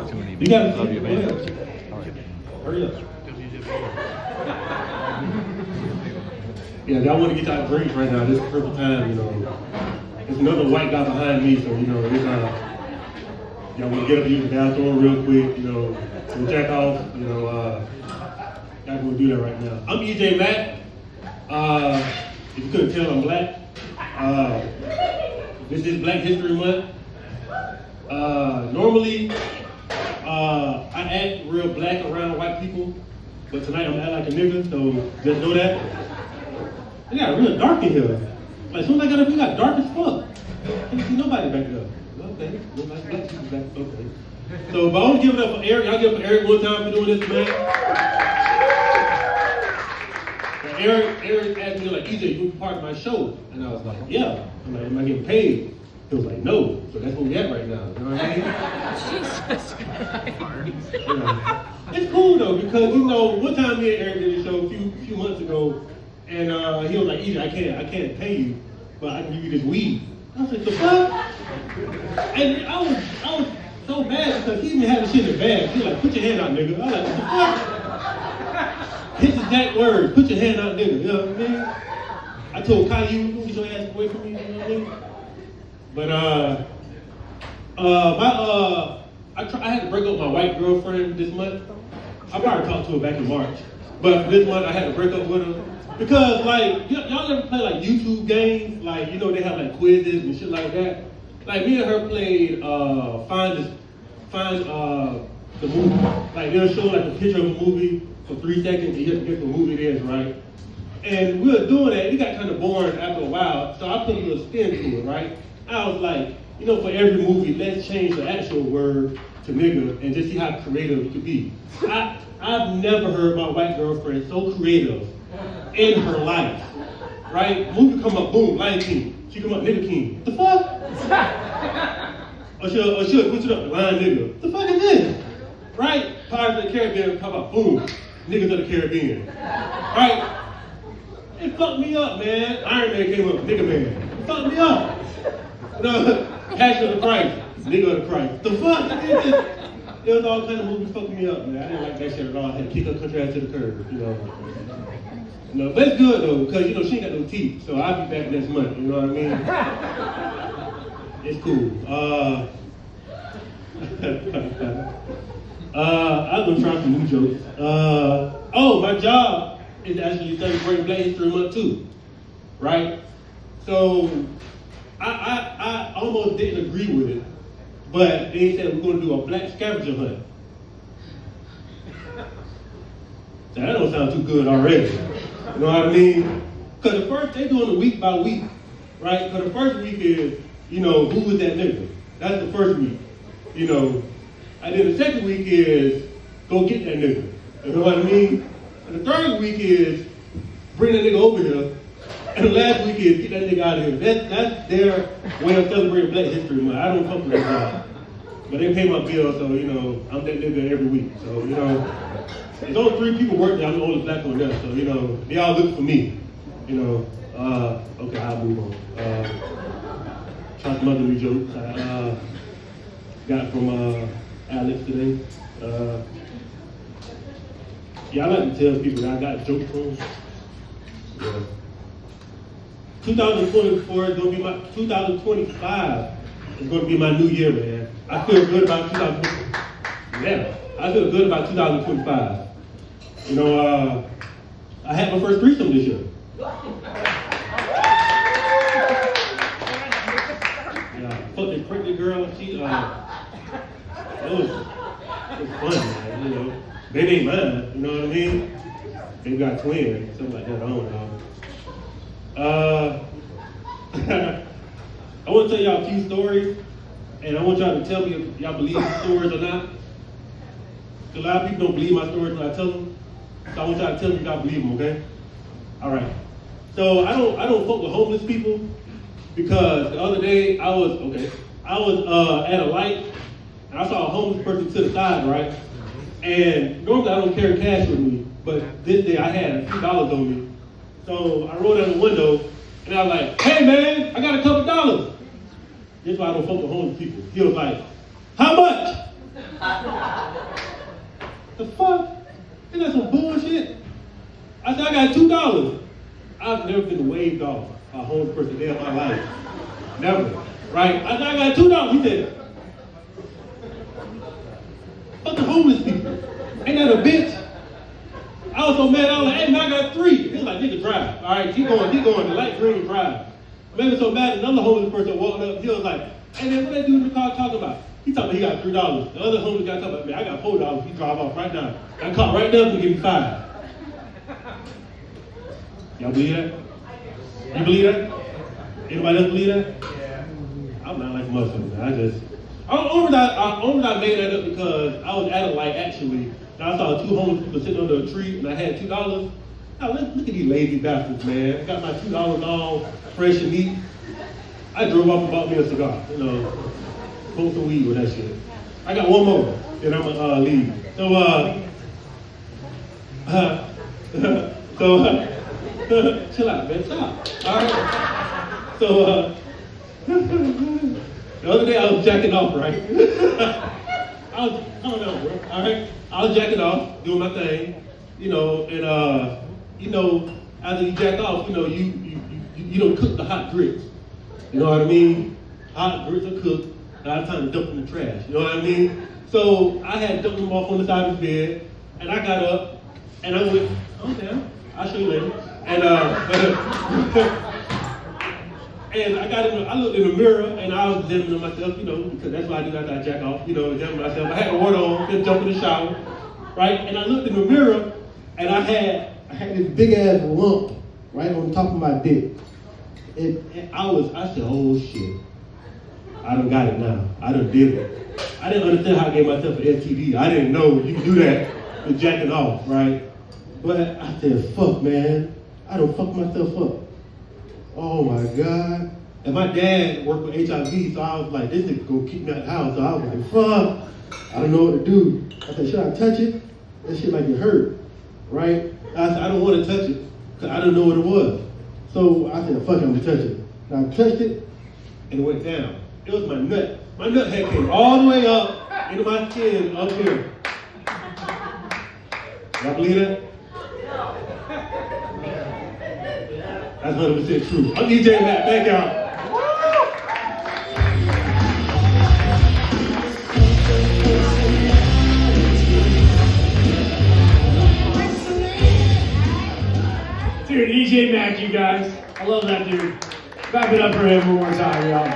opportunity. You gotta Love you, go man. ahead. Hurry up. Yeah, y'all want to get y'all drinks right now. This is the perfect time, you know. There's another white guy behind me, so, you know, it's, y'all want to get up and use the bathroom real quick, you know, and jack off, you know, y'all going to do that right now. I'm EJ Mack. If you couldn't tell, I'm black. This is Black History Month. Normally, I act real black around white people, but tonight I'm acting like a nigga, so just know that. It got real dark in here. Like, as soon as I got up, it got dark as fuck. I didn't see nobody back there. Okay, nobody black people back. Okay. So, but I want to give it up for Eric. I'll give it up for Eric one time for doing this, man. And Eric asked me, like, EJ, you part of my show? And I was like, yeah. I'm like, am I getting paid? He was like, no. So that's where we at right now. You know what I mean? Jesus Christ. You know, it's cool though, because you know, one time me and Eric did a show a few months ago, and he was like, EJ, I can't pay you, but I can give you this weed. I was like, the fuck? And I was so mad because he even had the shit in the bag. He was like, put your hand out, nigga. I was like, what the fuck? His exact words, put your hand out, nigga. You know what I mean? I told Kyle, you get your ass away from me, you know what I mean? But I had to break up with my white girlfriend this month. I probably talked to her back in March, but this month I had to break up with her because, like, y'all ever play like YouTube games? Like, you know, they have like quizzes and shit like that. Like, me and her played find the movie. Like, they'll show like a picture of a movie for 3 seconds, and you have to guess what movie it is, right? And we were doing that. It got kind of boring after a while, so I put a little spin to it, right? I was like, you know, for every movie, let's change the actual word to nigga and just see how creative it could be. I've never heard my white girlfriend so creative in her life, right? Movie come up, boom, Lion King. She come up, nigga king. What the fuck? or she'll switch it up, Lion nigga. What the fuck is this? Right? Pirates of the Caribbean come up, boom, niggas of the Caribbean. Right? It fucked me up, man. Iron Man came up, nigga man. It fucked me up. No, Passion of the Christ, nigga of the Christ. The fuck? It was all kind of movies fucking me up, man. I didn't like that shit at all. I had to kick her country ass to the curb, you know. No, but it's good though, because you know she ain't got no teeth, so I'll be back next month. You know what I mean? It's cool. I'm gonna try some new jokes. Oh, my job is actually celebrating Black History Month too, right? So I almost didn't agree with it, but they said we're going to do a black scavenger hunt. So that don't sound too good already. You know what I mean? Because the first, they're doing it week by week, right? Because the first week is, you know, who was that nigga? That's the first week, you know. And then the second week is, go get that nigga. You know what I mean? And the third week is, bring that nigga over here. And the last week is, get that nigga out of here. That's their way of celebrating Black History Month. I don't come from that job. But they pay my bill, so, you know, I'm that nigga every week. So, you know, there's only 3 people work there. I'm the only black one there. So, you know, they all look for me. You know, okay, I'll move on. Try some other new jokes I got from Alex today. Yeah, I like to tell people that I got jokes from. Yeah. 2024 is going to be 2025 is going to be my new year, man. I feel good about 2025. Yeah, I feel good about 2025. You know, I had my first threesome this year. Yeah, fucked a pregnant girl. She, it was fun, man. You know, baby ain't mine. You know what I mean? They got twins, something like that. I don't know. I want to tell y'all a few stories, and I want y'all to tell me if y'all believe these stories or not. A lot of people don't believe my stories when I tell them, so I want y'all to tell me if y'all believe them, okay? All right. So I don't fuck with homeless people because the other day I was at a light and I saw a homeless person to the side, right? And normally I don't carry cash with me, but this day I had a few dollars on me. So I rolled down the window and I was like, hey man, I got a couple dollars. That's why I don't fuck with homeless people. He was like, how much? The fuck? Isn't that some bullshit? I said, I got $2. I've never been waved off a homeless person a day of my life. Never. Right? I said, I got $2. He said, fuck the homeless people. Ain't that a bitch? I was so mad, I was like, hey man, I got 3. He was like, nigga, drive. All right, keep going, the light green, drive. I was so mad, another homeless person walked up, he was like, hey man, what that dude in the car talking about? He talking about he got $3. The other homeless guy talking about, man, I got $4. He drive off right now. I caught right now to give me 5. Y'all believe that? You believe that? Anybody else believe that? I'm not like Muslim, man. I only made that up because I was at a light actually. And I saw 2 homeless people sitting under a tree and I had $2. Now look at these lazy bastards, man. I got my $2 all fresh and neat. I drove off and bought me a cigar, smoke some weed with that shit. I got one more, then I'm gonna leave. Chill out, man, stop. All right. So, the other day I was jacking off, right? Come on, bro. All right. I was jacking off, doing my thing, and after you jack off, you don't cook the hot grits. You know what I mean? Hot grits are cooked. A lot of times they dump in the trash. You know what I mean? So I had dumped them off on the side of the bed, and I got up, and I went, oh damn, I'll show you later. And and I looked in the mirror, and I was examining myself, because that's what I do after I jack off, examine myself. I had the water on, just jump in the shower, right? And I looked in the mirror, and I had this big ass lump right on top of my dick. And I said, oh shit, I done got it now. I done did it. I didn't understand how I gave myself an STD. I didn't know you could do that with jacking off, right? But I said, fuck, man. I done fucked myself up. Oh my God. And my dad worked with HIV, so I was like, this nigga gonna keep me out the house. So I was like, fuck. I don't know what to do. I said, should I touch it? That shit like it hurt, right? I said, I don't want to touch it, because I didn't know what it was. So I said, fuck, I'm gonna touch it. And I touched it, and it went down. It was my nut. My nut head came all the way up into my skin up here. Y'all believe that? That's 100% true. I'm DJ Matt. Thank y'all. Dude, DJ Mac, you guys. I love that dude. Clap it up for him one more time, y'all.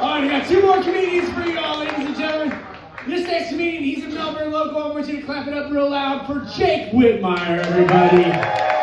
All right, I got 2 more comedians for y'all, ladies and gentlemen. This next comedian, he's a Melbourne local. I want you to clap it up real loud for Jake Whitmire, everybody.